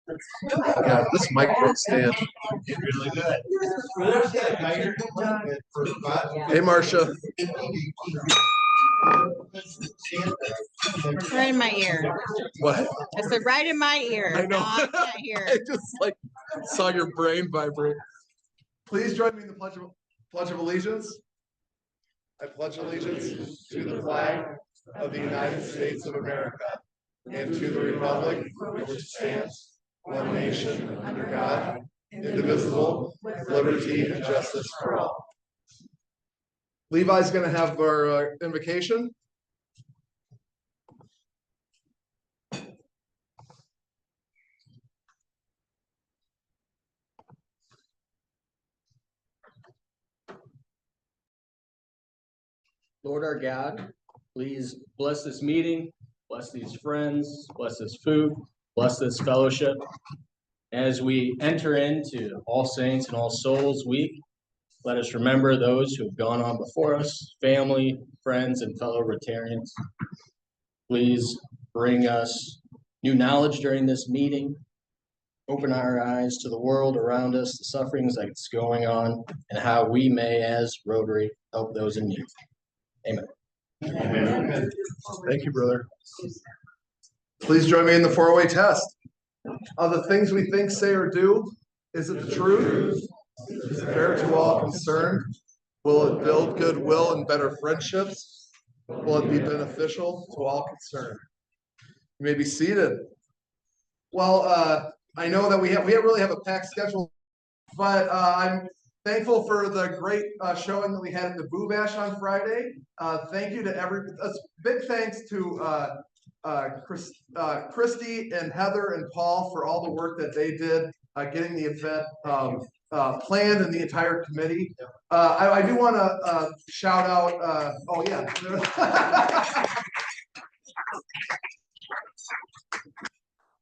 God, this microphone stand. Really good. Hey, Marcia. Right in my ear. What? I said right in my ear. I know. No, I can't hear. I just like saw your brain vibrate. Please join me in the Pledge of Allegiance. I pledge allegiance to the flag of the United States of America and to the republic for which it stands, one nation under God, indivisible, with liberty and justice for all. Levi's going to have our invocation. Lord our God, please bless this meeting, bless these friends, bless this food, bless this fellowship. As we enter into All Saints and All Souls Week, let us remember those who have gone on before us, family, friends, and fellow Rotarians. Please bring us new knowledge during this meeting. Open our eyes to the world around us, the sufferings that's going on, and how we may, as Rotary, help those in need. Amen. Amen. Thank you, brother. Please join me in the 4-way test. Of the things we think, say, or do, is it the truth? Is it fair to all concerned? Will it build goodwill and better friendships? Will it be beneficial to all concerned? You may be seated. Well, I know that we really have a packed schedule, but I'm thankful for the great showing that we had at the Boo Bash on Friday. Thank you to big thanks to Christy and Heather and Paul for all the work that they did getting the event planned, and the entire committee. I do want to shout out. Oh yeah.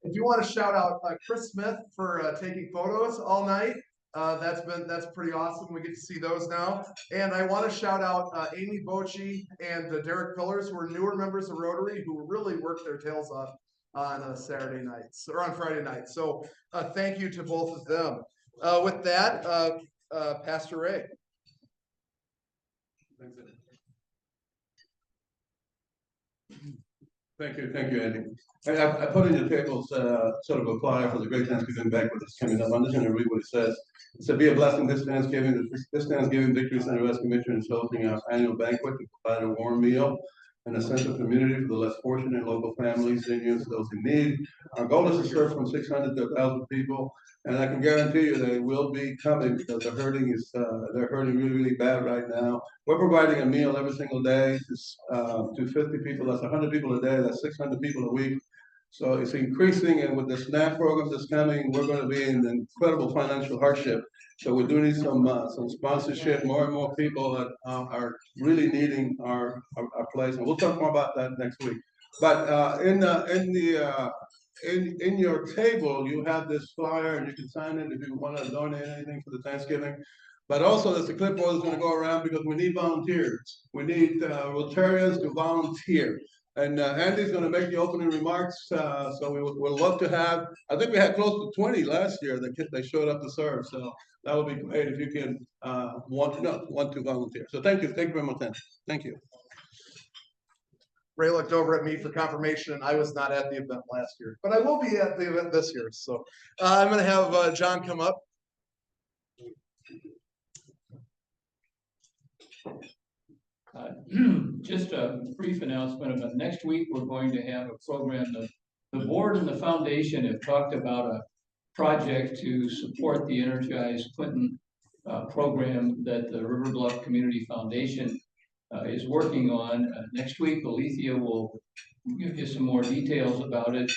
I do want to shout out Chris Smith for taking photos all night. That's pretty awesome. We get to see those now. And I want to shout out Amy Bocci and Derek Pillars, who are newer members of Rotary, who really worked their tails off on Saturday nights or on Friday night. So thank you to both of them. With that, Pastor Ray. Thank you, Andy. I put in your tables sort of a flyer for the Great Thanksgiving banquet that's coming up. I'm just going to read what it says. It said, "Be a blessing this Thanksgiving. This Thanksgiving, Victory Center Rescue Mission is hosting our annual banquet to provide a warm meal and a sense of community for the less fortunate local families, seniors, those in need. Our goal is to serve from 600 to 1,000 people, and I can guarantee you they will be coming because they're hurting really, really bad right now. We're providing a meal every single day to 50 people. That's 100 people a day. That's 600 people a week. So it's increasing, and with the SNAP program that's coming, we're going to be in incredible financial hardship. So we do need some sponsorship. More and more people that are really needing our place, and we'll talk more about that next week. But in your table, you have this flyer, and you can sign it if you want to donate anything for the Thanksgiving. But also, there's a clipboard that's going to go around because we need volunteers. We need Rotarians to volunteer. And Andy's going to make the opening remarks. So we'll love to have. I think we had close to 20 last year that they showed up to serve. So that would be great if you can want to volunteer. So thank you very much. Thank you. Ray looked over at me for confirmation, and I was not at the event last year, but I will be at the event this year. So I'm going to have John come up. Just a brief announcement about next week. We're going to have a program. The board and the foundation have talked about a project to support the Energize Clinton program that the River Bluff Community Foundation is working on. Next week, Alethea will give you some more details about it.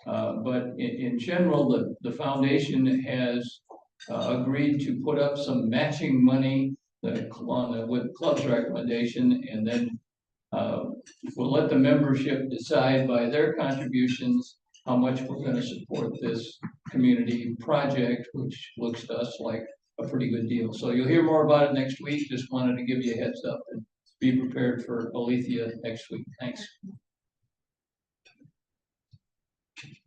But in general, the foundation has agreed to put up some matching money with club's recommendation, and then we'll let the membership decide by their contributions how much we're going to support this community project, which looks to us like a pretty good deal. So you'll hear more about it next week. Just wanted to give you a heads up and be prepared for Alethea next week. Thanks.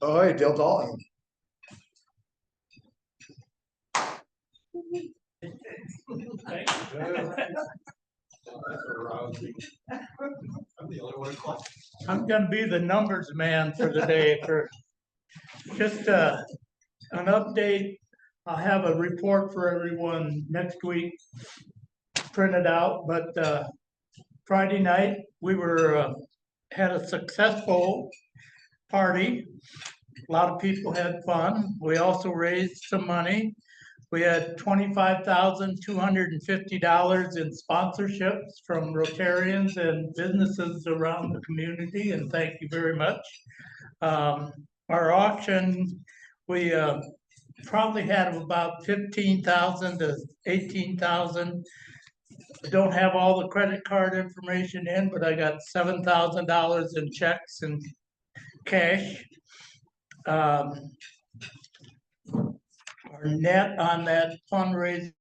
All right, Dale Dalton. I'm gonna be the numbers man for the day for just an update. I'll have a report for everyone next week printed out, but Friday night, we had a successful party. A lot of people had fun. We also raised some money. We had $25,250 in sponsorships from Rotarians and businesses around the community, and thank you very much. Our auction, we probably had about 15,000 to 18,000. Don't have all the credit card information in, but I got $7,000 in checks and cash. Our net on that fundraiser,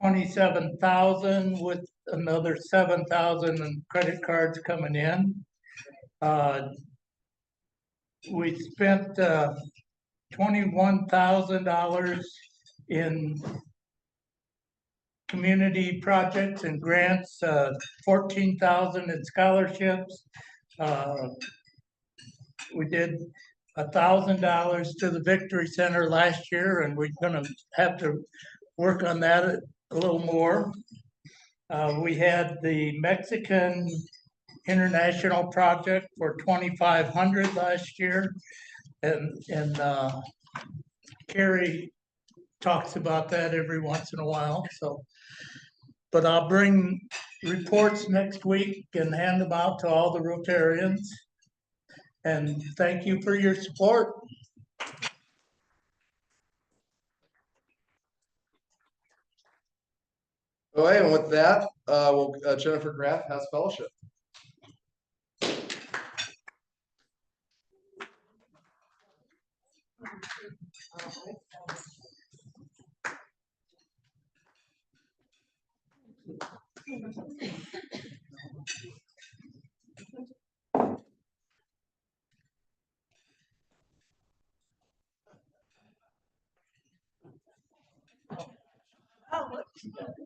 27,000 with another 7,000 in credit cards coming in. We spent $21,000 in community projects and grants, 14,000 in scholarships. We did $1,000 to the Victory Center last year, and we're gonna have to work on that a little more. We had the Mexican International Project for 2,500 last year, and Carrie talks about that every once in a while. So, but I'll bring reports next week and hand them out to all the Rotarians. And thank you for your support. All right, and with that, Jennifer Graff has fellowship.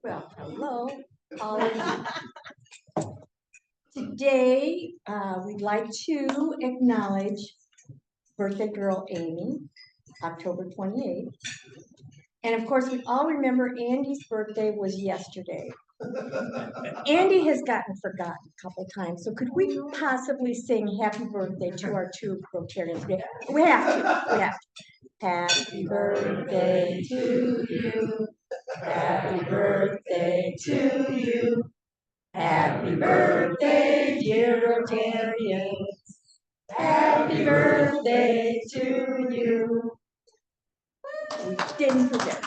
Well, hello. Today, we'd like to acknowledge birthday girl Amy, October 28th. And of course, we all remember Andy's birthday was yesterday. Andy has gotten forgotten a couple times, so could we possibly sing happy birthday to our two Rotarians today? We have to. Happy birthday to you. Happy birthday to you. Happy birthday, dear Rotarians. Happy birthday to you. We didn't forget.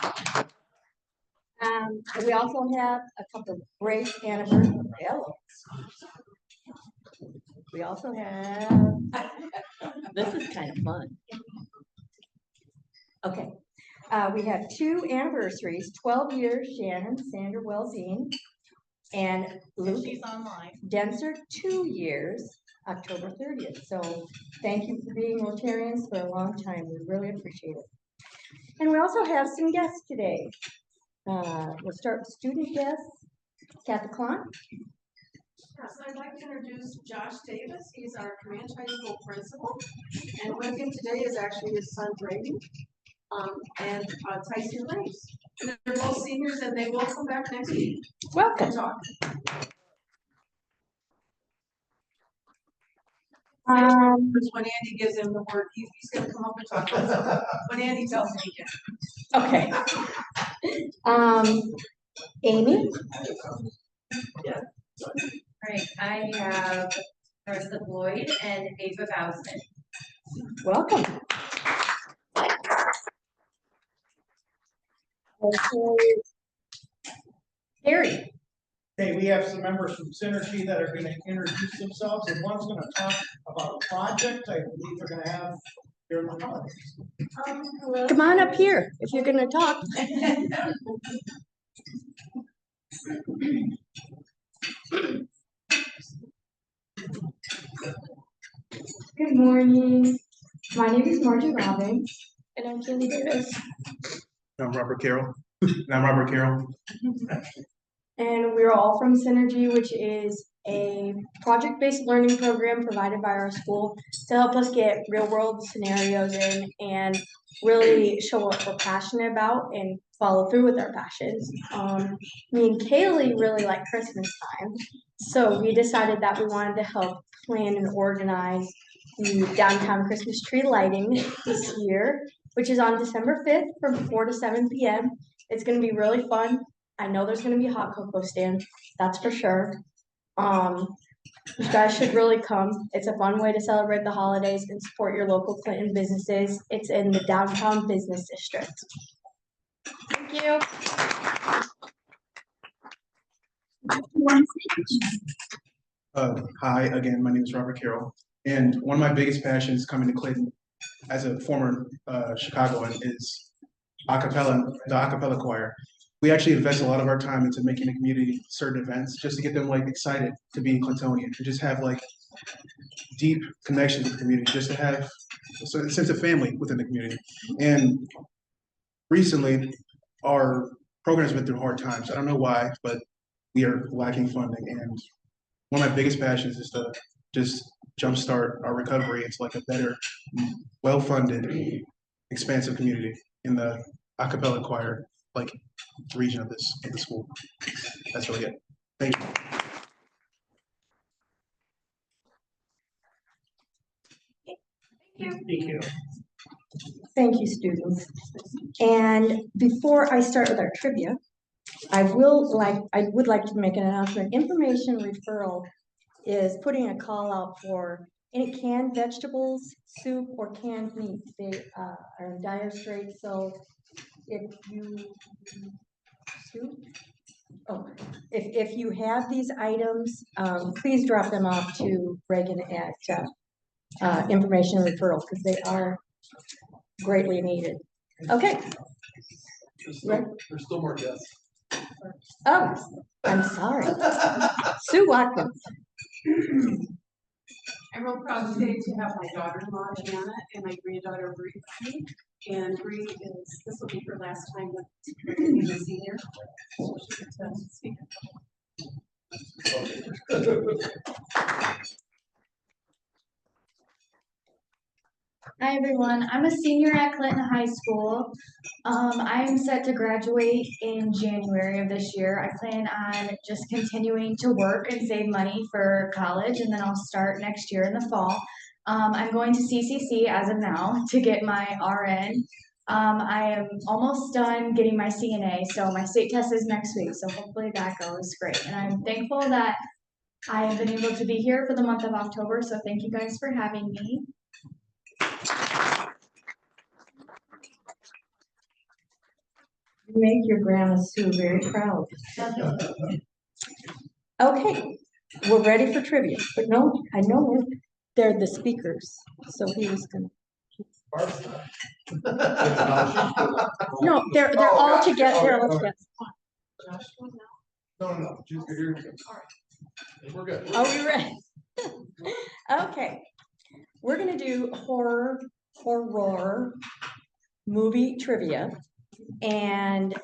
We also have a couple of great anniversaries. We also have, this is kind of fun. Okay, we have two anniversaries, 12 years, Shannon, Sandra Wellsine, and Luke Denser, 2 years, October 30th. So thank you for being Rotarians for a long time. We really appreciate it. And we also have some guests today. We'll start with student guests. Kathy Klon. Yes, I'd like to introduce Josh Davis. He's our Comanche High School principal. And with him today is actually his son, Brady, and Tyson Rice. And they're both seniors and they will come back next week. Welcome. To talk. When Andy gives him the word, he's going to come up and talk about something. When Andy tells me he can. Okay. Amy? Yeah. All right, I have Marissa Lloyd and Ava Bowsman. Welcome. Okay. Harry? Okay, we have some members from Synergy that are going to introduce themselves, and one's going to talk about a project I believe they're going to have during the holidays. Hello. Come on up here if you're going to talk. Good morning. My name is Margie Robbins, and I'm Kelly Davis. I'm Robert Carroll. And I'm Robert Carroll. And we're all from Synergy, which is a project-based learning program provided by our school to help us get real-world scenarios in and really show what we're passionate about and follow through with our passions. Me and Kaylee really like Christmas time, so we decided that we wanted to help plan and organize the downtown Christmas tree lighting this year, which is on December 5th from 4 to 7 p.m. It's going to be really fun. I know there's going to be a hot cocoa stand, that's for sure. You guys should really come. It's a fun way to celebrate the holidays and support your local Clinton businesses. It's in the downtown business district. Thank you. Hi, again, my name is Robert Carroll. And one of my biggest passions coming to Clinton as a former Chicagoan is the acapella choir. We actually invest a lot of our time into making the community certain events just to get them like excited to be Clintonian and just have like deep connections with the community, just to have a sense of family within the community. And recently, our program's been through hard times. I don't know why, but we are lacking funding. And one of my biggest passions is to just jumpstart our recovery into like a better, well-funded, expansive community in the a cappella choir like region of the school. That's really it. Thank you. Thank you. Thank you, students. And before I start with our trivia, I would like to make an announcement. Information referral is putting a call out for any canned vegetables, soup, or canned meat. They are in dire straits, so if you have these items, please drop them off to Reagan at information referral, because they are greatly needed. Okay. There's still more guests. Oh, I'm sorry. Sue Watkins. I'm real proud today to have my daughter-in-law, Jana, and my granddaughter, Bree. And Bree this will be her last time with being a senior. So she gets to speak. Hi, everyone. I'm a senior at Clinton High School. I'm set to graduate in January of this year. I plan on just continuing to work and save money for college, and then I'll start next year in the fall. I'm going to CCC as of now to get my RN. I am almost done getting my CNA, so my state test is next week, so hopefully that goes great. And I'm thankful that I have been able to be here for the month of October, so thank you guys for having me. You make your grandma Sue very proud. Okay, we're ready for trivia, but no, I know they're the speakers, so he was gonna. No, they're all together. They're all together. No. You're good. We're good. Are we ready? Okay, we're gonna do horror movie trivia, and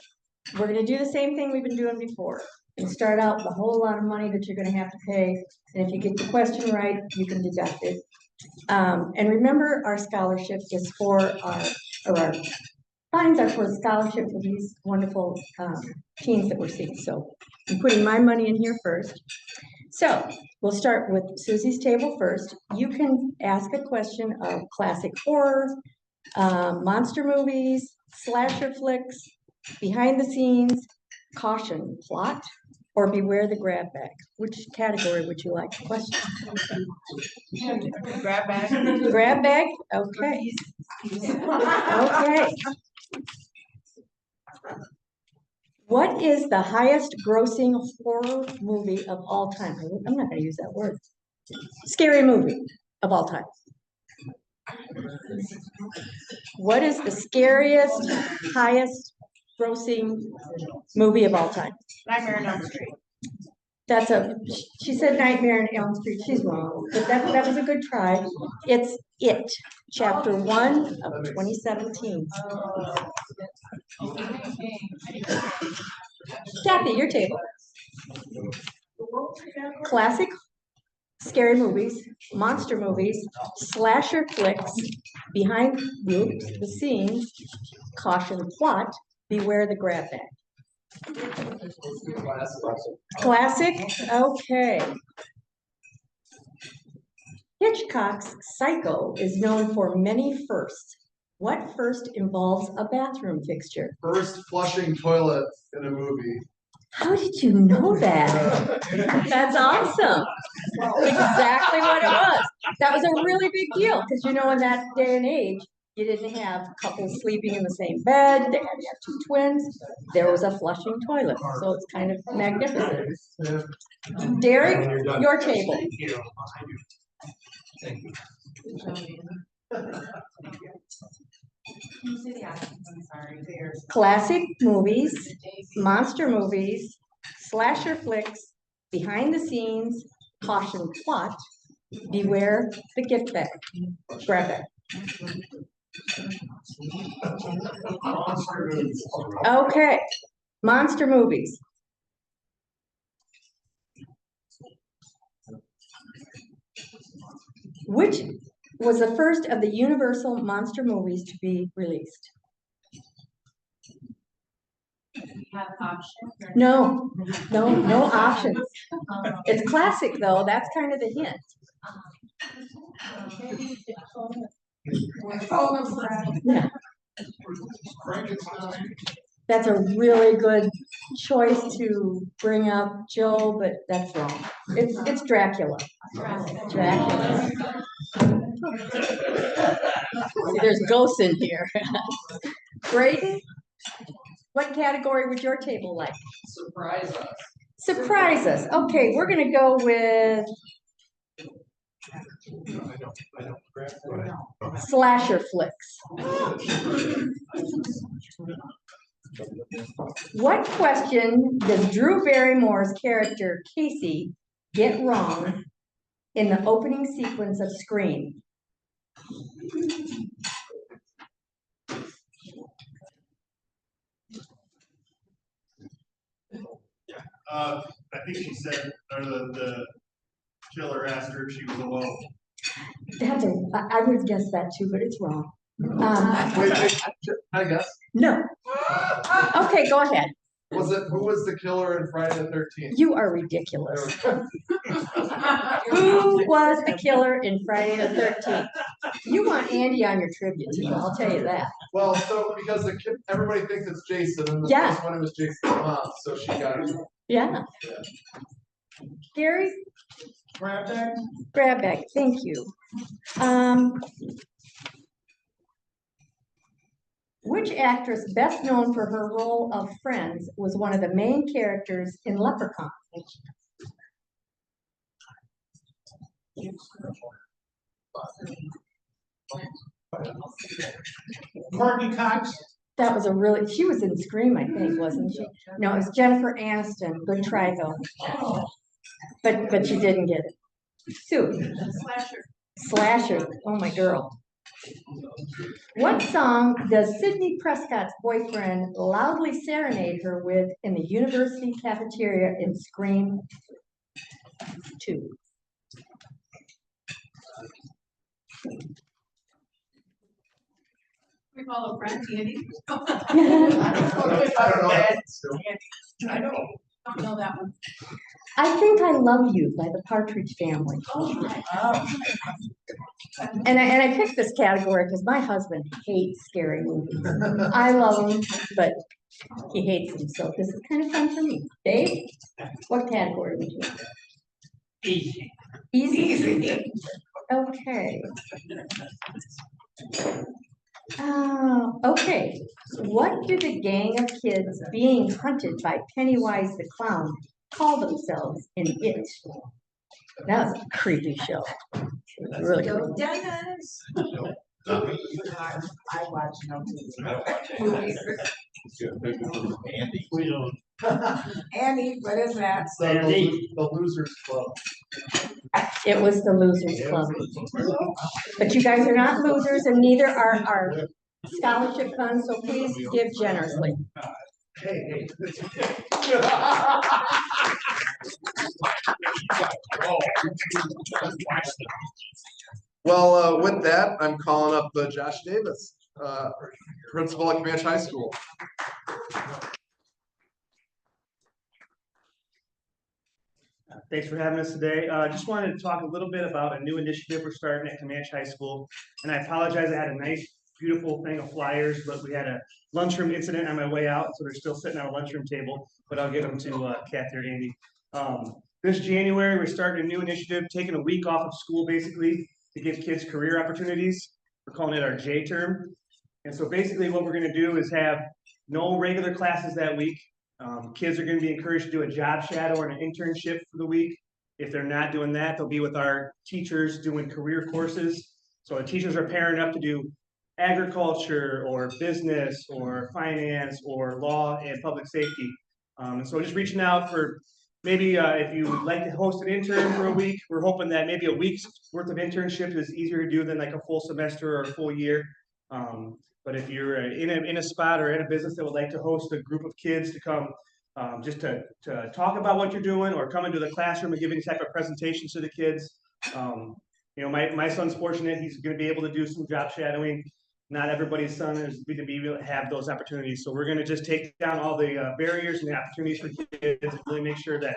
we're gonna do the same thing we've been doing before. And start out with a whole lot of money that you're gonna have to pay, and if you get the question right, you can deduct it. And remember, our scholarship is for our fines are for scholarship for these wonderful teens that we're seeing. So I'm putting my money in here first. So we'll start with Susie's table first. You can ask a question of classic horror, monster movies, slasher flicks, behind the scenes, caution, plot, or beware the grab bag. Which category would you like to question? Grab bag. Grab bag? Okay. Okay. What is the highest grossing horror movie of all time? I'm not going to use that word. Scary movie of all time. What is the scariest, highest grossing movie of all time? Nightmare on Elm Street. She said Nightmare on Elm Street. She's wrong, but that was a good try. It's It, Chapter 1 of 2017. Kathy, your table. Classic scary movies, monster movies, slasher flicks, behind the scenes, caution plot, beware the grab bag. Classic, okay. Hitchcock's Psycho is known for many firsts. What first involves a bathroom fixture? First flushing toilet in a movie. How did you know that? That's awesome. Exactly what it was. That was a really big deal because you know in that day and age, you didn't have couples sleeping in the same bed. They had to have two twins. There was a flushing toilet, so it's kind of magnificent. Derek, your table. Thank you. Classic movies, monster movies, slasher flicks, behind the scenes, caution plot, beware the gift bag, grab bag. Okay, monster movies. Which was the first of the Universal monster movies to be released? Have options? No, no options. It's classic though, that's kind of the hint. Yeah. That's a really good choice to bring up, Joe, but that's wrong. It's Dracula. Dracula. See, there's ghosts in here. Brayden, what category would your table like? Surprise us. Surprise us. Okay, we're gonna go with slasher flicks. What question does Drew Barrymore's character Casey get wrong in the opening sequence of Scream? I think she said, or the killer asked her if she was alone. That's I would guess that too, but it's wrong. Wait, I guess. No. Okay, go ahead. Who was the killer in Friday the 13th? You are ridiculous. Who was the killer in Friday the 13th? You want Andy on your trivia team, I'll tell you that. Well, so because everybody thinks it's Jason, and the first one it was Jason's mom, so she got it. Yeah. Gary? Grab bag. Grab bag, thank you. Which actress, best known for her role of Friends, was one of the main characters in Leprechaun? Courtney Cox. That was she was in Scream, I think, wasn't she? No, it was Jennifer Aniston. Good try, though. But she didn't get it. Sue. Slasher. Slasher. Oh, my girl. What song does Sidney Prescott's boyfriend loudly serenade her with in the university cafeteria in Scream 2? We follow friends, Andy. I don't know. I don't know that one. I Think I Love You by the Partridge Family. And I picked this category because my husband hates scary movies. I love them, but he hates them, so this is kind of fun for me. Dave, what category would you like? Easy. Easy. Okay. Okay. What do the gang of kids being hunted by Pennywise the Clown call themselves in It? That was a creepy show. Really Go cool. Dennis. I watch no TV. Andy. We don't. Andy, what is that? The Losers Club. It was the Losers Club. But you guys are not losers, and neither are our scholarship fund, so please give generously. Hey. Well, with that, I'm calling up Josh Davis, principal at Comanche High School. Thanks for having us today. Just wanted to talk a little bit about a new initiative we're starting at Comanche High School. And I apologize, I had a nice, beautiful thing of flyers, but we had a lunchroom incident on my way out, so they're still sitting on a lunchroom table, but I'll get them to Kathy or Andy. This January, we're starting a new initiative, taking a week off of school basically to give kids career opportunities. We're calling it our J term. And so basically what we're gonna do is have no regular classes that week. Kids are gonna be encouraged to do a job shadow or an internship for the week. If they're not doing that, they'll be with our teachers doing career courses. So the teachers are pairing up to do agriculture or business or finance or law and public safety. And so just reaching out for maybe if you would like to host an intern for a week, we're hoping that maybe a week's worth of internship is easier to do than like a full semester or a full year. But if you're in a spot or in a business that would like to host a group of kids to come just to talk about what you're doing or come into the classroom and give any type of presentations to the kids. You know, my son's fortunate, he's gonna be able to do some job shadowing. Not everybody's son is going to be able to have those opportunities. So we're gonna just take down all the barriers and the opportunities for kids and really make sure that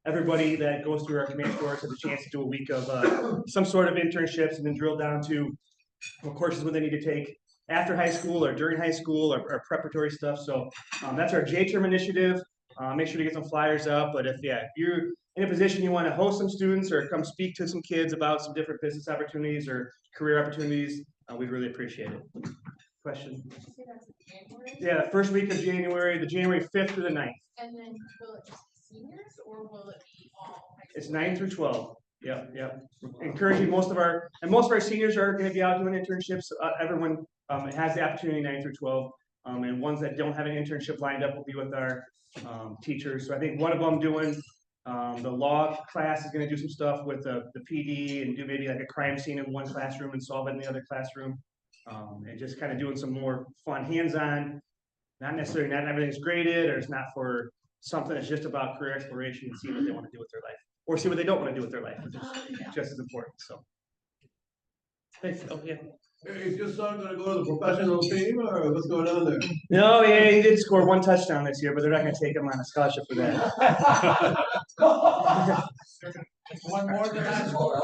everybody that goes through our command course has a chance to do a week of some sort of internships and then drill down to what courses would they need to take after high school or during high school or preparatory stuff. So that's our J-term initiative. Make sure to get some flyers up. But if you're in a position you want to host some students or come speak to some kids about some different business opportunities or career opportunities, we'd really appreciate it. Question? Yeah, the first week of January, the January 5th through the 9th. And then will it just be seniors or will it be all? It's 9 through 12. Yep. Encouraging most of our seniors are going to be out doing internships. Everyone has the opportunity 9 through 12. And ones that don't have an internship lined up will be with our teachers. So I think one of them doing the law class is going to do some stuff with the PD and do maybe like a crime scene in one classroom and solve it in the other classroom. And just kind of doing some more fun hands-on, not everything's graded or it's not for something that's just about career exploration and see what they want to do with their life or see what they don't want to do with their life, which is just as important. So thanks. Oh, yeah. Is your son gonna go to the professional team or what's going on there? No, yeah, he did score 1 touchdown this year, but they're not going to take him on a scholarship for that. One more than I scored.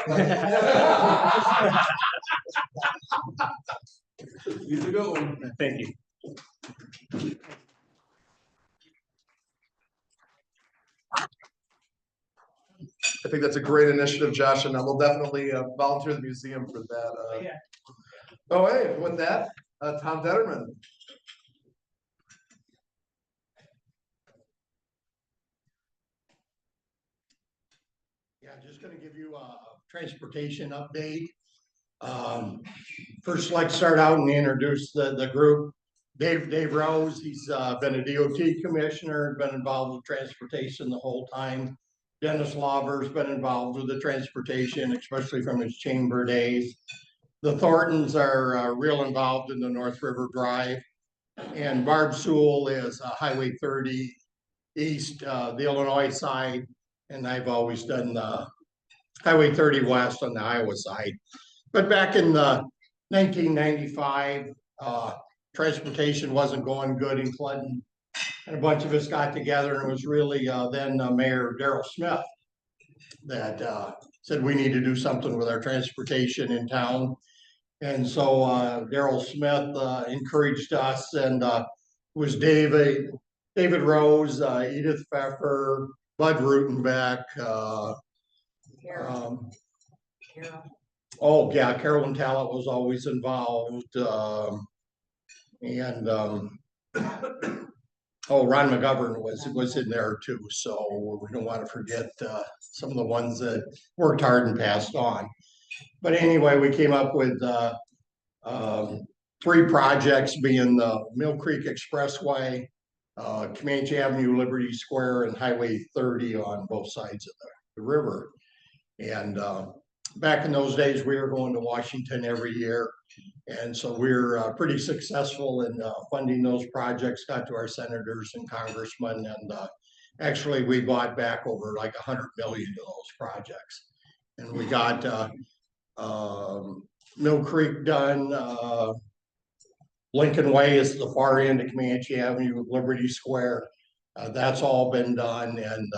He's a good one. Thank you. I think that's a great initiative, Josh, and I will definitely volunteer the museum for that. Yeah. Oh, hey, with that, Tom Detterman. Yeah, just gonna give you a transportation update. First, I'd like to start out and introduce the group. Dave Rose, he's been a DOT commissioner, been involved with transportation the whole time. Dennis Lauber's been involved with the transportation, especially from his chamber days. The Thorntons are real involved in the North River Drive. And Barb Sewell is Highway 30 East, the Illinois side. And I've always done the Highway 30 West on the Iowa side. But back in 1995, transportation wasn't going good in Clinton. And a bunch of us got together and it was really then Mayor Darrell Smith that said we need to do something with our transportation in town. And so Darrell Smith encouraged us, and it was David Rose, Edith Pfeffer, Bud Rutenbeck, Carolyn Talent was always involved, and Ron McGovern was in there too. So we don't want to forget some of the ones that worked hard and passed on. But anyway, we came up with 3 projects, being the Mill Creek Expressway, Comanche Avenue, Liberty Square, and Highway 30 on both sides of the river. And back in those days, we were going to Washington every year. And so we're pretty successful in funding those projects, got to our senators and congressmen, and actually we bought back over like 100 million to those projects. And we got Mill Creek done, Lincoln Way is the far end of Comanche Avenue, Liberty Square. That's all been done, and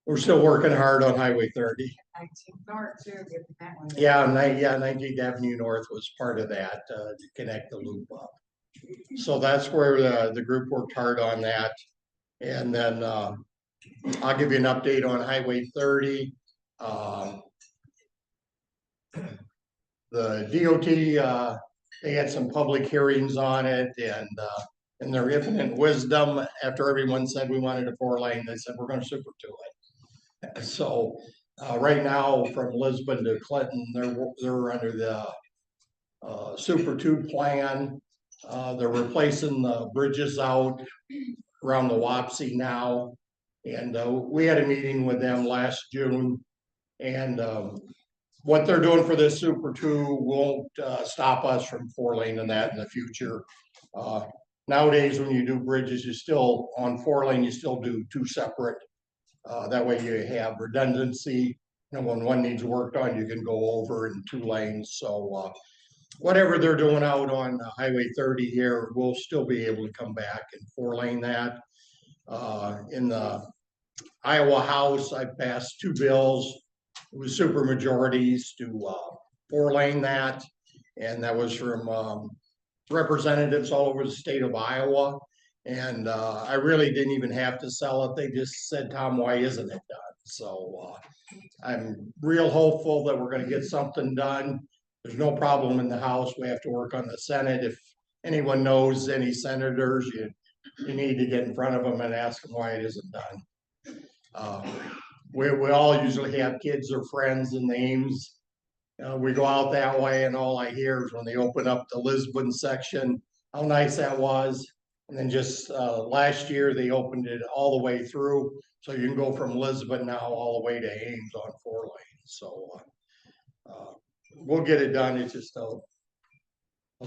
we're still working hard on Highway 30. 19th North too, getting that one. Yeah, 19th Avenue North was part of that, to connect the loop up. So that's where the group worked hard on that. And then I'll give you an update on Highway 30. The DOT, they had some public hearings on it, and in their infinite wisdom, after everyone said we wanted a 4-lane, they said, we're gonna super two it. So right now, from Lisbon to Clinton, they're under the Super 2 plan. They're replacing the bridges out around the Wapsie now. And we had a meeting with them last June. And what they're doing for this Super 2 won't stop us from 4-lane and that in the future. Nowadays, when you do bridges, you still, on 4-lane, you still do 2 separate. That way you have redundancy. And when one needs worked on, you can go over in 2 lanes. So whatever they're doing out on Highway 30 here, we'll still be able to come back and 4-lane that. In the Iowa House, I passed 2 bills with super majorities to 4-lane that. And that was from representatives all over the state of Iowa. And I really didn't even have to sell it. They just said, Tom, why isn't it done? So I'm real hopeful that we're going to get something done. There's no problem in the House. We have to work on the Senate. If anyone knows any senators, you need to get in front of them and ask them why it isn't done. We all usually have kids or friends in the Ames. We go out that way, and all I hear is when they open up the Lisbon section, how nice that was. And then just last year, they opened it all the way through. So you can go from Lisbon now all the way to Ames on 4-lane. So we'll get it done. It's just a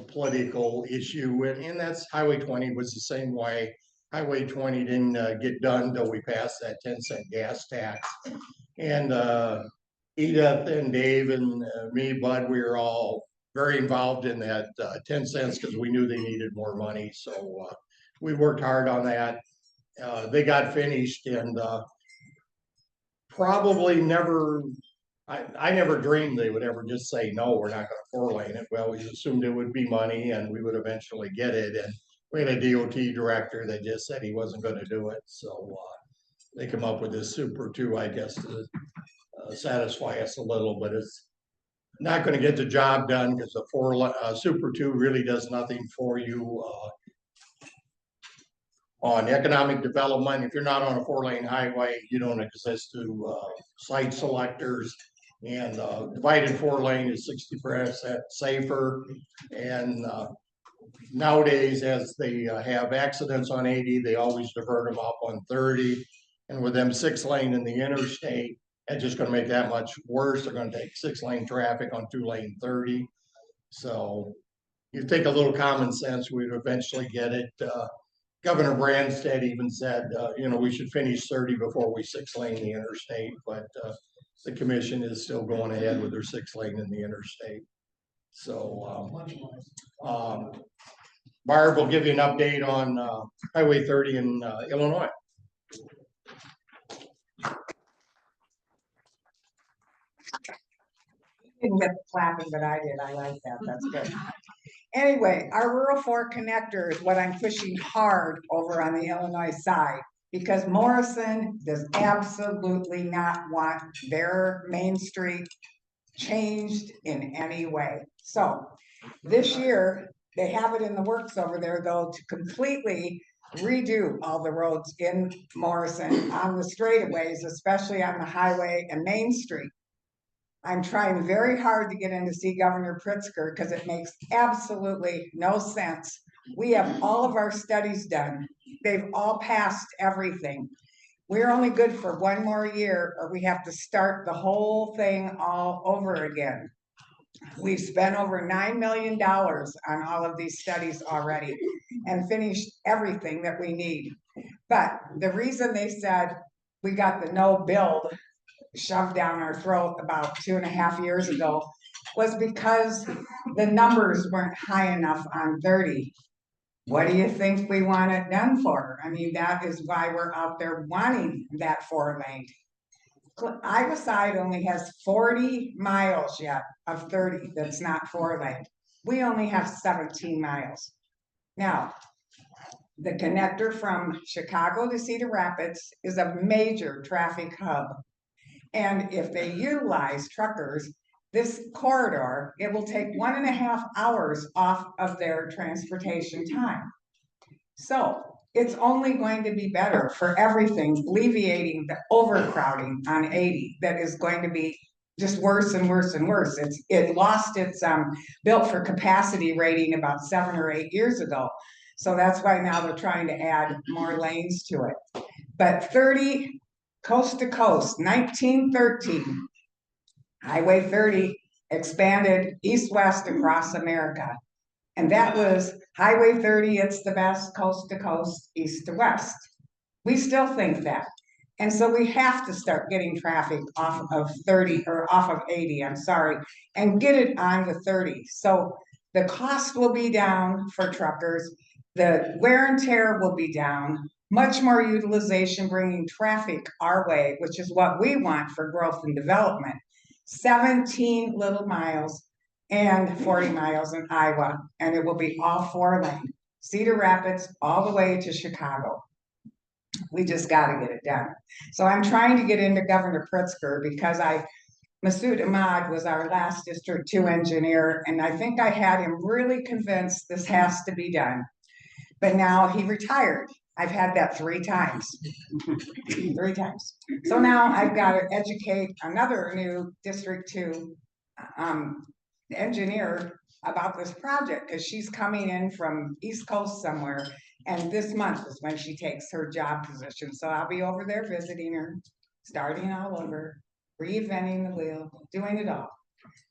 political issue. And that's Highway 20 was the same way. Highway 20 didn't get done until we passed that 10-cent gas tax. And Edith and Dave and me, Bud, we were all very involved in that 10 cents because we knew they needed more money. So we worked hard on that. They got finished, and probably never, I never dreamed they would ever just say, no, we're not going to 4-lane it. We always assumed it would be money and we would eventually get it. And we had a DOT director that just said he wasn't going to do it. So they come up with this Super 2, I guess, to satisfy us a little, but it's not going to get the job done because the Super 2 really does nothing for you on economic development. If you're not on a 4-lane highway, you don't exist to site selectors. And divided 4-lane is 60% safer. And nowadays, as they have accidents on 80, they always divert them up on 30. And with them 6-lane in the interstate, that's just going to make that much worse. They're going to take 6-lane traffic on 2-lane 30. So you take a little common sense, we'd eventually get it. Governor Branstad even said, we should finish 30 before we 6-lane the interstate, but the commission is still going ahead with their 6-lane in the interstate. So Barb will give you an update on Highway 30 in Illinois. Didn't get the clapping, but I did. I like that. That's good. Anyway, our Rural 4 connector is what I'm pushing hard over on the Illinois side, because Morrison does absolutely not want their Main Street changed in any way. So this year, they have it in the works over there, though, to completely redo all the roads in Morrison on the straightaways, especially on the highway and Main Street. I'm trying very hard to get in to see Governor Pritzker because it makes absolutely no sense. We have all of our studies done. They've all passed everything. We're only good for one more year, or we have to start the whole thing all over again. We've spent over $9 million on all of these studies already and finished everything that we need. But the reason they said we got the no build shoved down our throat about 2.5 years ago was because the numbers weren't high enough on 30. What do you think we want it done for? I mean, that is why we're out there wanting that 4-lane. Iowa side only has 40 miles yet of 30 that's not 4-lane. We only have 17 miles. Now, the connector from Chicago to Cedar Rapids is a major traffic hub. And if they utilize truckers, this corridor, it will take 1.5 hours off of their transportation time. So it's only going to be better for everything, alleviating the overcrowding on 80 that is going to be just worse and worse and worse. It lost its built for capacity rating about 7 or 8 years ago. So that's why now they're trying to add more lanes to it. But 30 coast to coast, 1913, Highway 30 expanded east-west across America. And that was Highway 30, it's the best, coast to coast, east to west. We still think that. And so we have to start getting traffic off of 30 or off of 80, I'm sorry, and get it on the 30. So the cost will be down for truckers. The wear and tear will be down, much more utilization, bringing traffic our way, which is what we want for growth and development. 17 little miles and 40 miles in Iowa, and it will be all 4-lane. Cedar Rapids all the way to Chicago. We just got to get it done. So I'm trying to get into Governor Pritzker because Masood Ahmad was our last District 2 engineer, and I think I had him really convinced this has to be done. But now he retired. I've had that 3 times. 3 times. So now I've got to educate another new District 2 engineer about this project because she's coming in from East Coast somewhere, and this month is when she takes her job position. So I'll be over there visiting her, starting all over, reinventing the wheel, doing it all.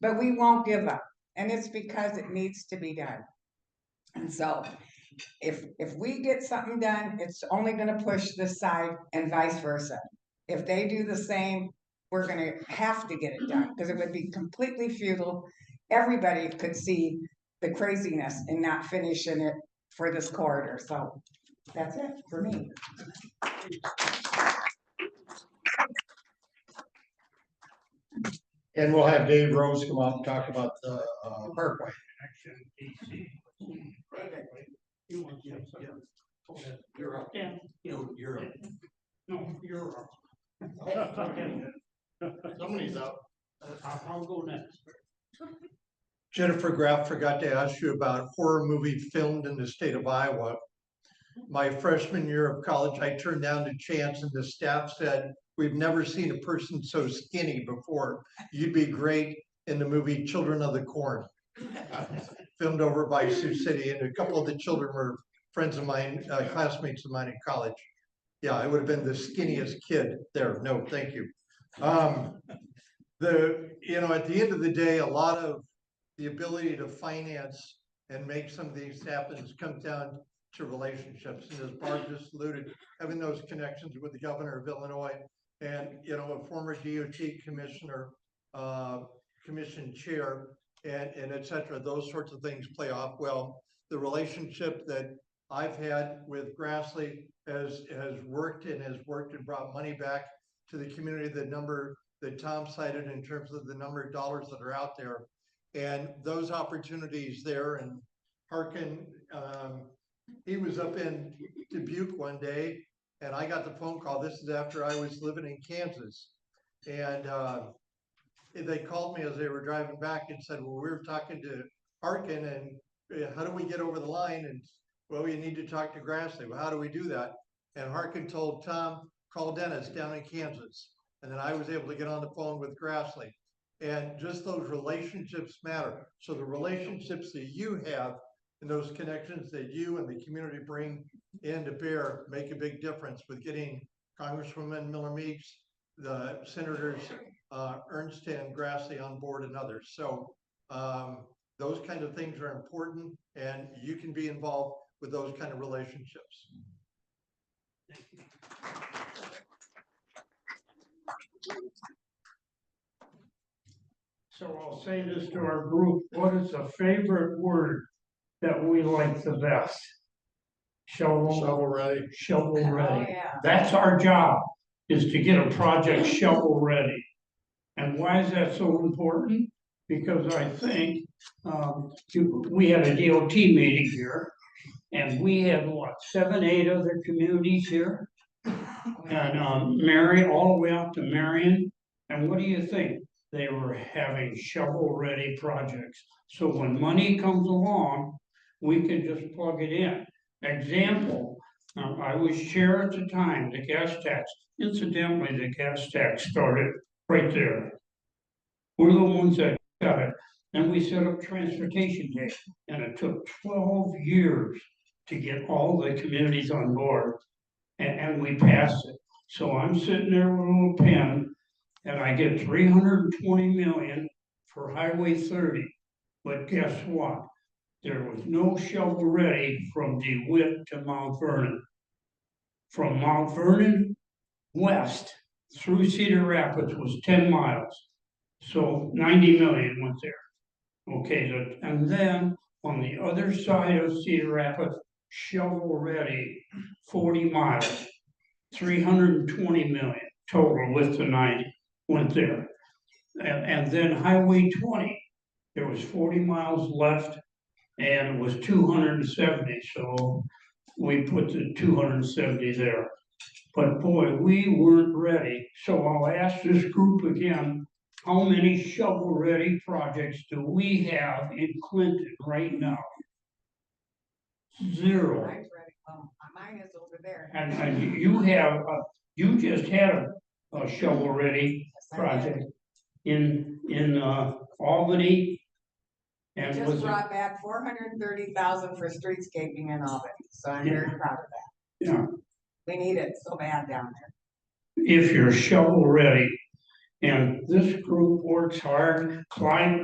But we won't give up, and it's because it needs to be done. And so if we get something done, it's only going to push this side and vice versa. If they do the same, we're going to have to get it done because it would be completely futile. Everybody could see the craziness in not finishing it for this corridor. So that's it for me. And we'll have Dave Rose come up and talk about the Parkway. You're up. Yeah. You're up. No, you're up. Somebody's up. I'll go next. Jennifer Graff forgot to ask you about a horror movie filmed in the state of Iowa. My freshman year of college, I turned down the chance and the staff said, "We've never seen a person so skinny before. You'd be great in the movie Children of the Corn." Filmed over by Sioux City, and a couple of the children were friends of mine, classmates of mine in college. Yeah, I would have been the skinniest kid there. No, thank you. At the end of the day, a lot of the ability to finance and make some of these happen comes down to relationships. And as Barb just alluded, having those connections with the governor of Illinois and, a former DOT commissioner, commission chair, and et cetera, those sorts of things play off well. The relationship that I've had with Grassley has worked and brought money back to the community, the number that Tom cited in terms of the number of dollars that are out there. And those opportunities there, and Harkin, he was up in Dubuque one day, and I got the phone call. This is after I was living in Kansas. And they called me as they were driving back and said, "Well, we were talking to Harkin, and how do we get over the line?" And, "Well, you need to talk to Grassley." "Well, how do we do that?" And Harkin told Tom, "Call Dennis down in Kansas." And then I was able to get on the phone with Grassley. And just those relationships matter. So the relationships that you have and those connections that you and the community bring in to bear make a big difference with getting Congresswoman Miller Meeks, the Senators Ernst and Grassley on board and others. So those kind of things are important, and you can be involved with those kind of relationships. So I'll say this to our group, what is a favorite word that we like the best? Shovel ready. Shovel Oh, ready. yeah. That's our job, is to get a project shovel ready. And why is that so important? Because I think, we had a DOT meeting here, and we had what, 7, 8 other communities here? And Mary, all the way up to Marion, and what do you think? They were having shovel-ready projects. So when money comes along, we can just plug it in. Example, I was chair at the time, the gas tax. Incidentally, the gas tax started right there. We're the ones that got it. And we set up transportation day, and it took 12 years to get all the communities on board. And we passed it. So I'm sitting there with a little pen, and I get 320 million for Highway 30. But guess what? There was no shovel ready from DeWitt to Mount Vernon. From Mount Vernon west through Cedar Rapids was 10 miles. So 90 million went there. Okay, and then on the other side of Cedar Rapids, shovel ready, 40 miles, 320 million total with the 90 went there. And then Highway 20, there was 40 miles left and it was 270. So we put the 270 there. But boy, we weren't ready. So I'll ask this group again, how many shovel-ready projects do we have in Clinton right now? 0. Mine's ready. Mine is over there. And you have, you just had a shovel-ready project in Albany. I And just was it, brought back 430,000 for streetscaping in Albany, so I'm very proud of that. yeah, We need it so bad down there. if you're shovel-ready, and this group works hard, Clyde,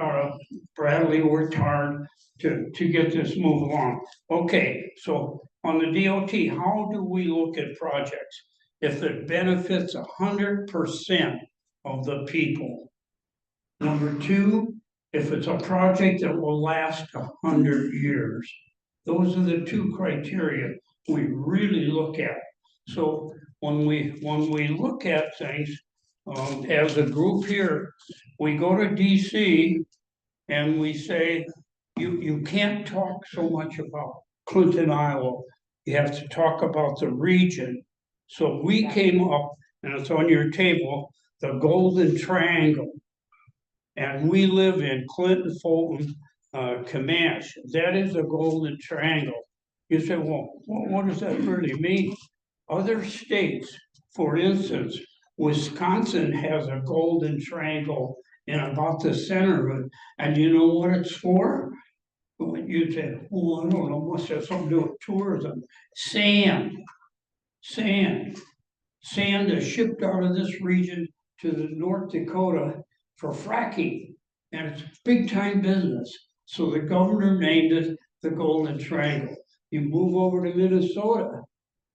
Bradley worked hard to get this move along. Okay, so on the DOT, how do we look at projects? If it benefits 100% of the people. Number 2, if it's a project that will last 100 years. Those are the 2 criteria we really look at. So when we look at things, as a group here, we go to DC and we say, you can't talk so much about Clinton, Iowa. You have to talk about the region. So we came up, and it's on your table, the Golden Triangle. And we live in Clinton, Fulton, Comanche. That is a Golden Triangle. You say, well, what does that really mean? Other states, for instance, Wisconsin has a Golden Triangle in about the center of it. And you know what it's for? You say, oh, I don't know, must have something to do with tourism. Sand is shipped out of this region to the North Dakota for fracking, and it's big time business. So the governor named it the Golden Triangle. You move over to Minnesota,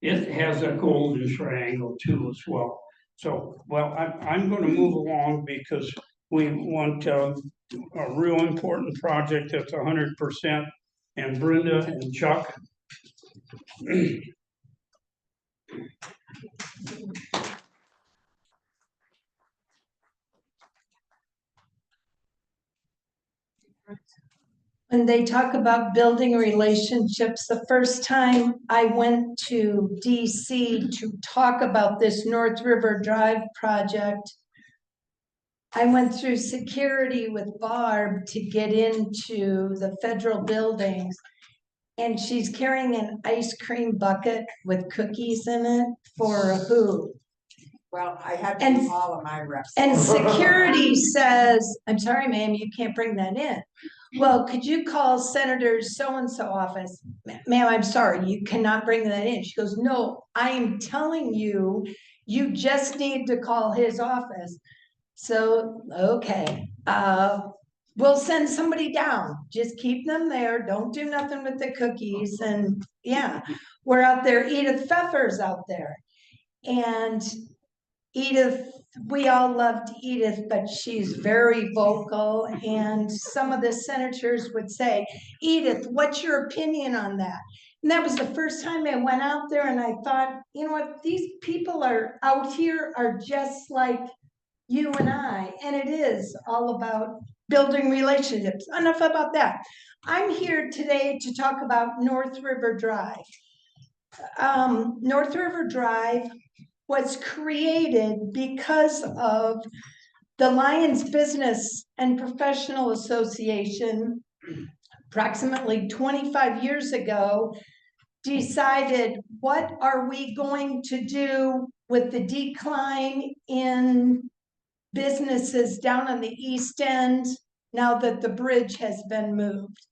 it has a Golden Triangle too as well. So, well, I'm going to move along because we want a real important project that's 100%. And Brenda and Chuck. When they talk about building relationships, the first time I went to DC to talk about this North River Drive project, I went through security with Barb to get into the federal buildings, and she's carrying an ice cream bucket with cookies in it for who? Well, I had to do all of my reps. And security says, I'm sorry, ma'am, you can't bring that in. Well, could you call Senator's so-and-so office? Ma'am, I'm sorry, you cannot bring that in. She goes, no, I am telling you, You just need to call his office. So, okay, we'll send somebody down. Just keep them there. Don't do nothing with the cookies. And yeah, we're out there. Edith Pfeffer's out there. And Edith, we all loved Edith, but she's very vocal. And some of the senators would say, Edith, what's your opinion on that? And that was the first time I went out there and I thought, you know what, these people are out here are just like you and I, and it is all about building relationships. Enough about that. I'm here today to talk about North River Drive. North River Drive was created because of the Lions Business and Professional Association, approximately 25 years ago, decided what are we going to do with the decline in businesses down on the east end now that the bridge has been moved.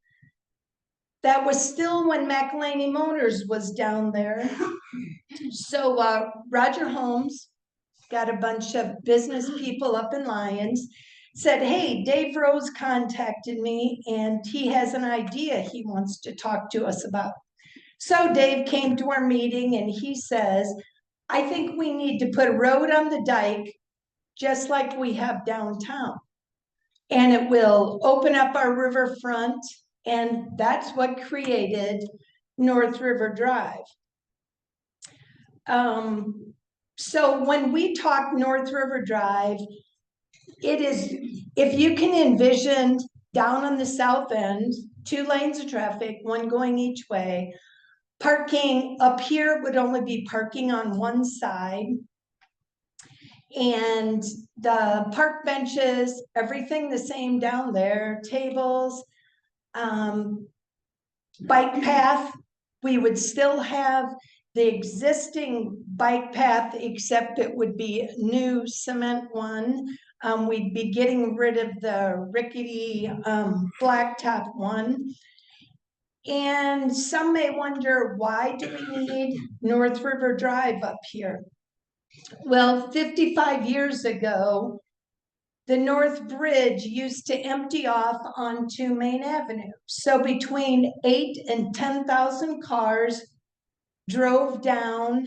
That was still when McElhaney Motors was down there. So Roger Holmes got a bunch of business people up in Lyons, said, hey, Dave Rose contacted me and he has an idea he wants to talk to us about. So Dave came to our meeting and he says, I think we need to put a road on the dike just like we have downtown. And it will open up our riverfront, and that's what created North River Drive. So when we talk North River Drive, it is, if you can envision down on the south end, 2 lanes of traffic, one going each way, parking up here would only be parking on one side. And the park benches, everything the same down there, tables, bike path, we would still have the existing bike path, except it would be a new cement one. We'd be getting rid of the rickety blacktop one. And some may wonder, why do we need North River Drive up here? Well, 55 years ago, the North Bridge used to empty off onto Main Avenue. So between 8,000 and 10,000 cars drove down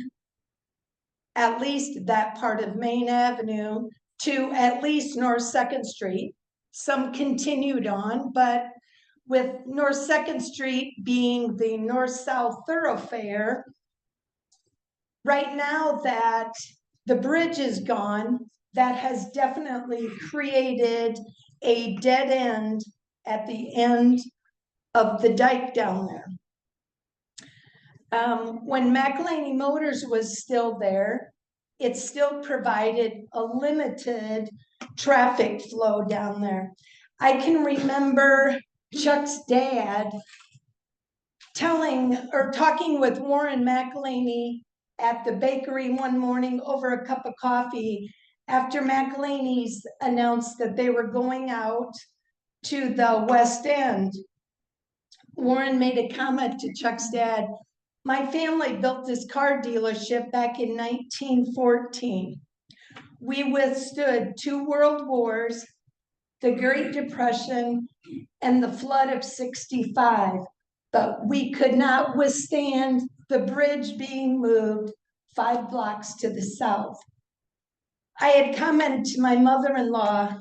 at least that part of Main Avenue to at least North 2nd Street. Some continued on, but with North 2nd Street being the north-south thoroughfare, right now that the bridge is gone, that has definitely created a dead end at the end of the dike down there. When McElhaney Motors was still there, it still provided a limited traffic flow down there. I can remember Chuck's dad talking with Warren McElhaney at the bakery one morning over a cup of coffee after McElhaney's announced that they were going out to the West End. Warren made a comment to Chuck's dad, my family built this car dealership back in 1914. We withstood 2 world wars, the Great Depression, and the flood of '65, but we could not withstand the bridge being moved 5 blocks to the south. I had commented to my mother-in-law,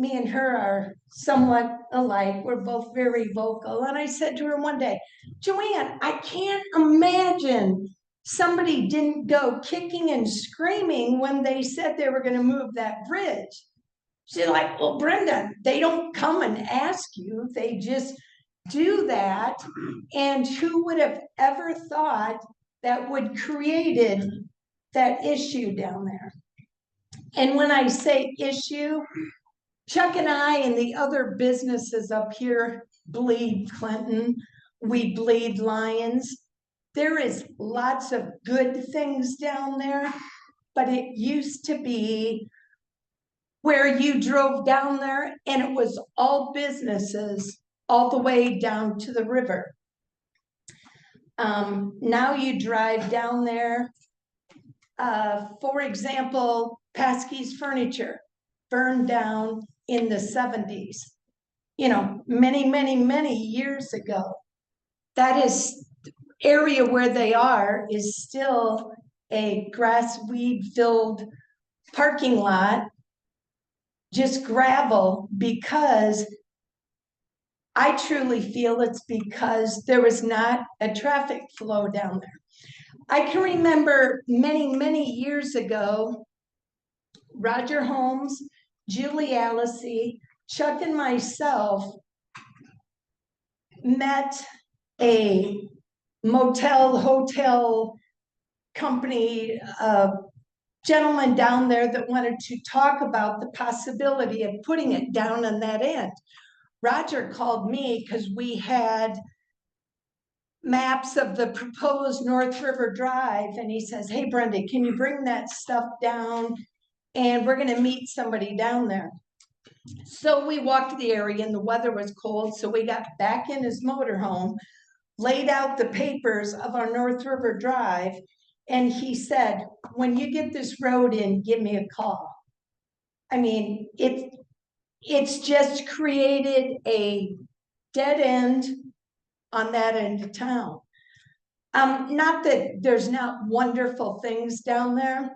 me and her are somewhat alike, we're both very vocal, and I said to her one day, Joanne, I can't imagine somebody didn't go kicking and screaming when they said they were going to move that bridge. She's like, well, Brenda, they don't come and ask you, they just do that. And who would have ever thought that would created that issue down there? And when I say issue, Chuck and I and the other businesses up here bleed Clinton, we bleed Lyons. There is lots of good things down there, but it used to be where you drove down there and it was all businesses all the way down to the river. Now you drive down there For example, Paskey's Furniture burned down in the 70s, you know, many, many, many years ago. That is area where they are is still a grass weed filled parking lot, just gravel, because I truly feel it's because there was not a traffic flow down there. I can remember many, many years ago, Roger Holmes, Julie Allisey, Chuck and myself met a hotel company, gentleman down there that wanted to talk about the possibility of putting it down on that end. Roger called me because we had maps of the proposed North River Drive, and he says, hey, Brenda, can you bring that stuff down? And we're going to meet somebody down there. So we walked the area and the weather was cold. So we got back in his motorhome, laid out the papers of our North River Drive. And he said, when you get this road in, give me a call. I mean, it's just created a dead end on that end of town. Not that there's not wonderful things down there.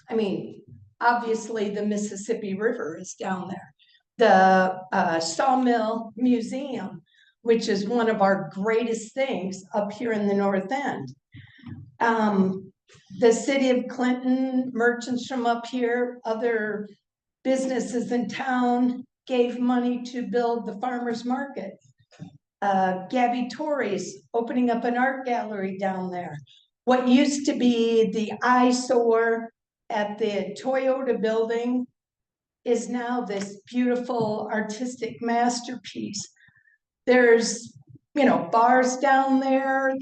I mean, obviously the Mississippi River is down there. The Sawmill Museum, which is one of our greatest things up here in the North End. The city of Clinton, merchants from up here, other businesses in town gave money to build the farmers market. Gabby Torrey's opening up an art gallery down there. What used to be the eyesore at the Toyota building is now this beautiful artistic masterpiece. There's, you know, bars down there.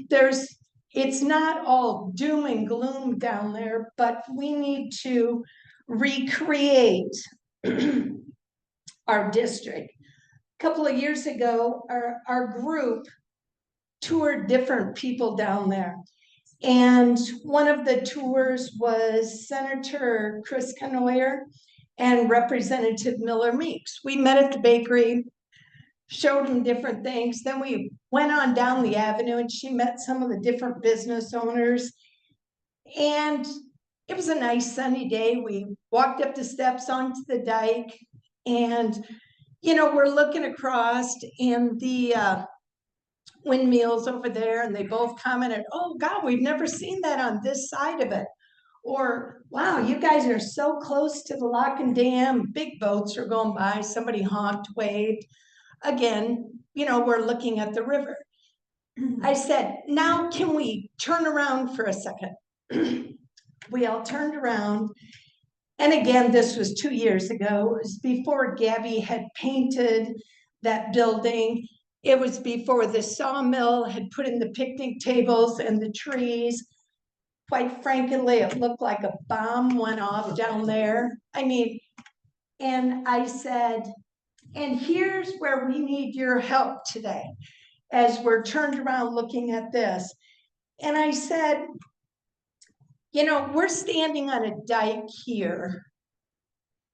It's not all doom and gloom down there, but we need to recreate our district. A couple of years ago, our group toured different people down there. And one of the tours was Senator Chris Conoyer and Representative Miller Meeks. We met at the bakery, showed them different things. Then we went on down the avenue and she met some of the different business owners. And it was a nice sunny day. We walked up the steps onto the dike and, you know, we're looking across and the windmills over there, and they both commented, oh God, we've never seen that on this side of it. Or, wow, you guys are so close to the lock and dam, big boats are going by, somebody honked, waved. Again, you know, we're looking at the river. I said, now can we turn around for a second? We all turned around. And again, this was 2 years ago. It was before Gabby had painted that building. It was before the sawmill had put in the picnic tables and the trees. Quite frankly, it looked like a bomb went off down there. I mean, and I said, and here's where we need your help today, as we're turned around looking at this. And I said, you know, we're standing on a dike here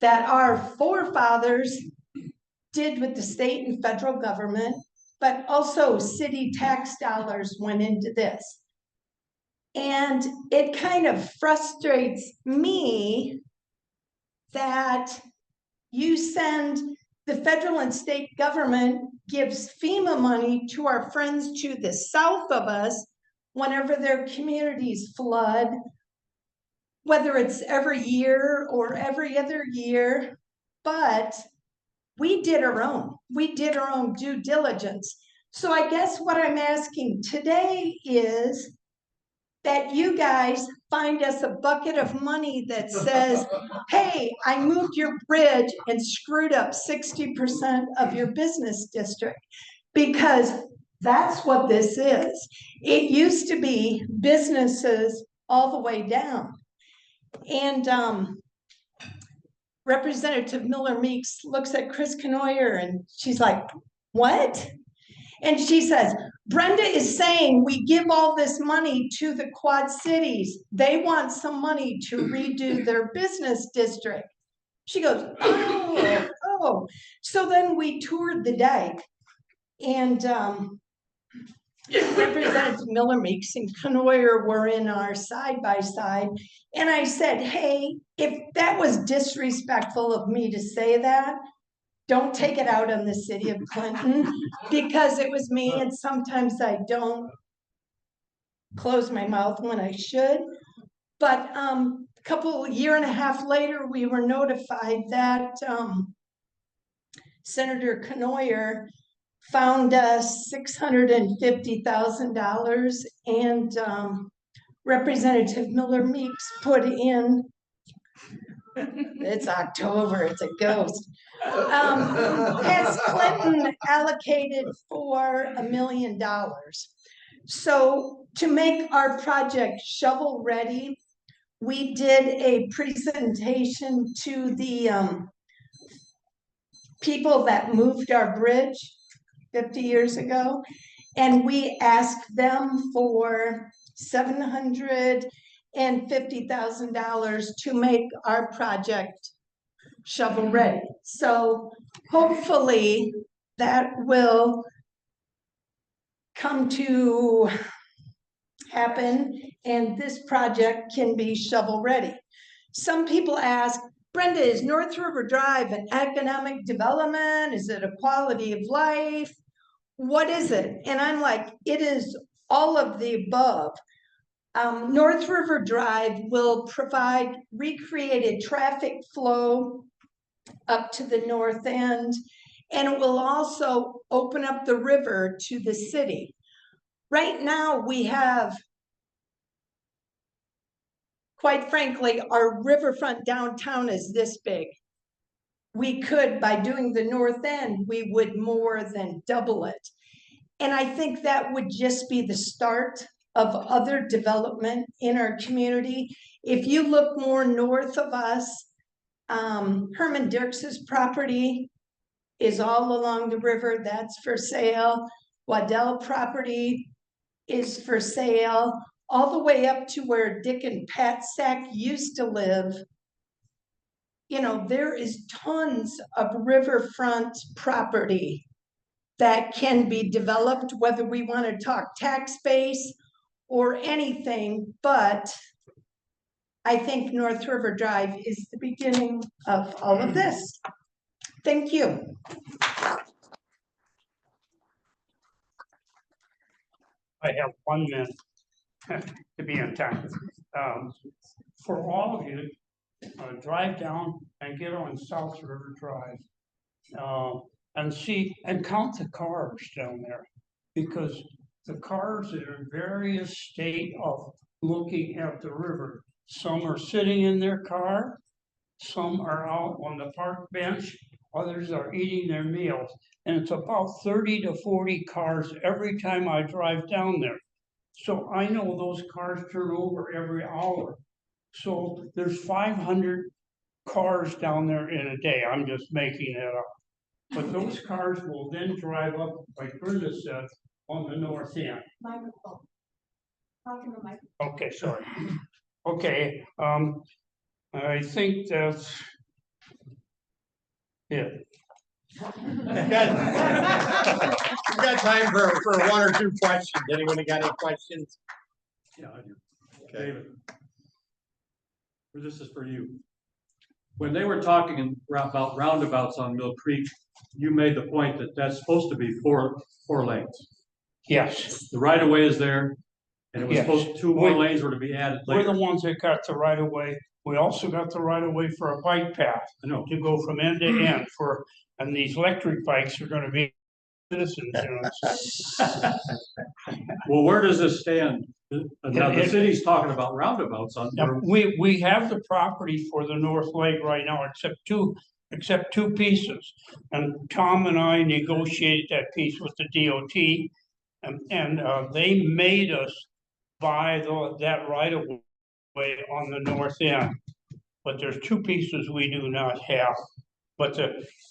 that our forefathers did with the state and federal government, but also city tax dollars went into this. And it kind of frustrates me that you send the federal and state government gives FEMA money to our friends to the south of us whenever their communities flood, whether it's every year or every other year, but we did our own. We did our own due diligence. So I guess what I'm asking today is that you guys find us a bucket of money that says, hey, I moved your bridge and screwed up 60% of your business district, because that's what this is. It used to be businesses all the way down. And Representative Miller Meeks looks at Chris Conoyer and she's like, what? And she says, Brenda is saying we give all this money to the Quad Cities. They want some money to redo their business district. She goes, oh. So then we toured the dike, and Representative Miller Meeks and Knoyer were in our side by side. And I said, hey, if that was disrespectful of me to say that, don't take it out on the city of Clinton, because it was me, and sometimes I don't close my mouth when I should. But year and a half later, we were notified that Senator Knoyer found us $650,000, and Representative Miller Meeks put in, it's October, it's a ghost, has Clinton allocated for $1 million. So to make our project shovel ready, we did a presentation to the people that moved our bridge 50 years ago, and we asked them for $750,000 to make our project shovel ready. So hopefully that will come to happen and this project can be shovel ready. Some people ask, Brenda, is North River Drive an economic development? Is it a quality of life? What is it? And I'm like, it is all of the above. North River Drive will provide recreated traffic flow up to the north end, and it will also open up the river to the city. Right now, we have, quite frankly, our riverfront downtown is this big. We could, by doing the north end, we would more than double it. And I think that would just be the start of other development in our community. If you look more north of us, Herman Dirks's property is all along the river. That's for sale. Waddell property is for sale, all the way up to where Dick and Pat Sack used to live. You know, there is tons of riverfront property that can be developed, whether we want to talk tax base or anything, but I think North River Drive is the beginning of all of this. Thank you. I have 1 minute to be on time. For all of you, drive down and get on South River Drive and see and count the cars down there, because the cars are in various state of looking at the river. Some are sitting in their car, some are out on the park bench, others are eating their meals. And it's about 30 to 40 cars every time I drive down there. So I know those cars turn over every hour. So there's 500 cars down there in a day. I'm just making it up. But those cars will then drive up, like Brenda said, on the north end. Microphone. Talking to microphone. Okay, sorry. Okay, I think that's it. We got time for 1 or 2 questions. Anyone got any questions? Yeah, I do. Okay. David. This is for you. When they were talking about roundabouts on Mill Creek, you made the point that that's supposed to be four lanes. Yes. The right of way is there, and it was Yes. supposed 2 more lanes were to be added We're later. the ones that got the right of way. We also got the right of way for a bike path. I know. To go from end to end and these electric bikes are gonna be citizens. Well, where does this stand? Now, the city's talking about roundabouts on. Now, we have the property for the North Lake right now, except two pieces. And Tom and I negotiated that piece with the DOT, and they made us buy that right of way on the north end. But there's 2 pieces we do not have. But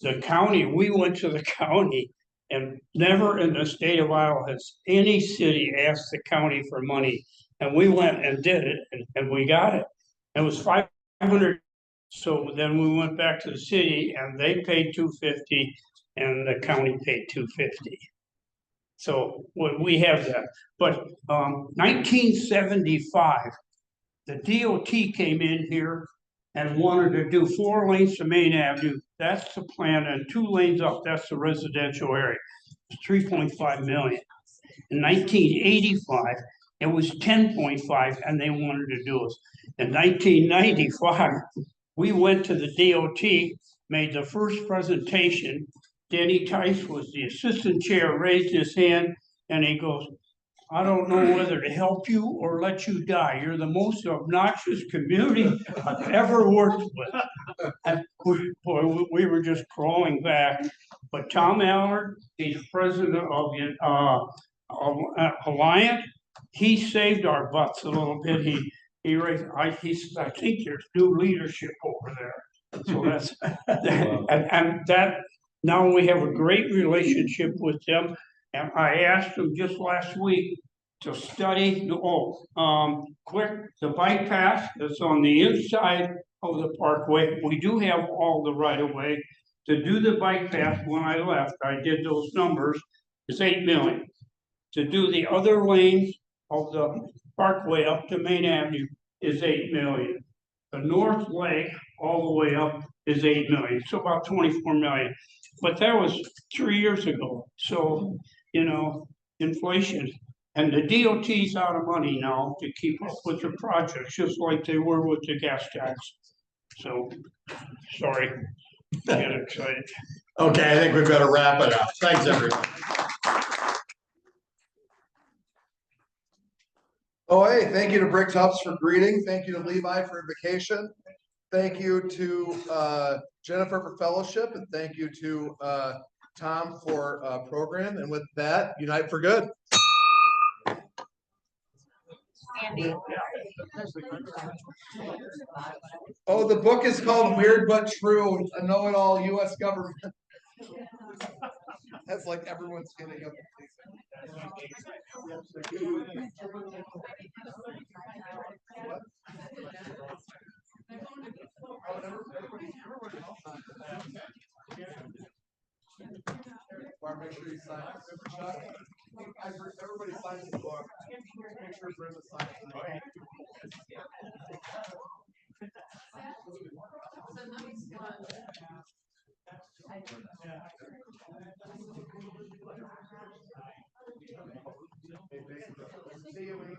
the county, we went to the county And never in the state of Iowa has any city asked the county for money. And we went and did it and we got it. It was 500. So then we went back to the city and they paid 250 and the county paid 250. So we have that. But 1975, the DOT came in here and wanted to do 4 lanes to Main Avenue. That's the plan, and 2 lanes up, that's the residential area. It's 3.5 million. In 1985, it was 10.5, and they wanted to do it. In 1995, we went to the DOT, made the first presentation. Danny Tice was the assistant chair, raised his hand, and he goes, I don't know whether to help you or let you die. You're the most obnoxious community I've ever worked with. And we were just crawling back. But Tom Allard, he's president of Alliant. He saved our butts a little bit. He says, I think there's new leadership over there. So that's and that now we have a great relationship with them. And I asked them just last week to study the bike path that's on the inside of the parkway. We do have all the right of way to do the bike path. When I left, I did those numbers. It's 8 million. To do the other lanes of the parkway up to Main Avenue is 8 million. The north leg all the way up is 8 million. So about 24 million. But that was 3 years ago. So, inflation. And the DOT's out of money now to keep up with the projects, just like they were with the gas tax. So, sorry, get excited. Okay, I think we've got to wrap it up. Thanks, everyone. Oh, hey, thank you to Brick Tubbs for greeting. Thank you to Levi for invocation. Thank you to Jennifer for fellowship, and thank you to Tom for program. And with that, unite for good. Andy. Oh, the book is called Weird But True, a know-it-all U.S. government. That's like everyone's getting up. Make sure you sign. Everybody signs the book. Make sure Brenda signs the book.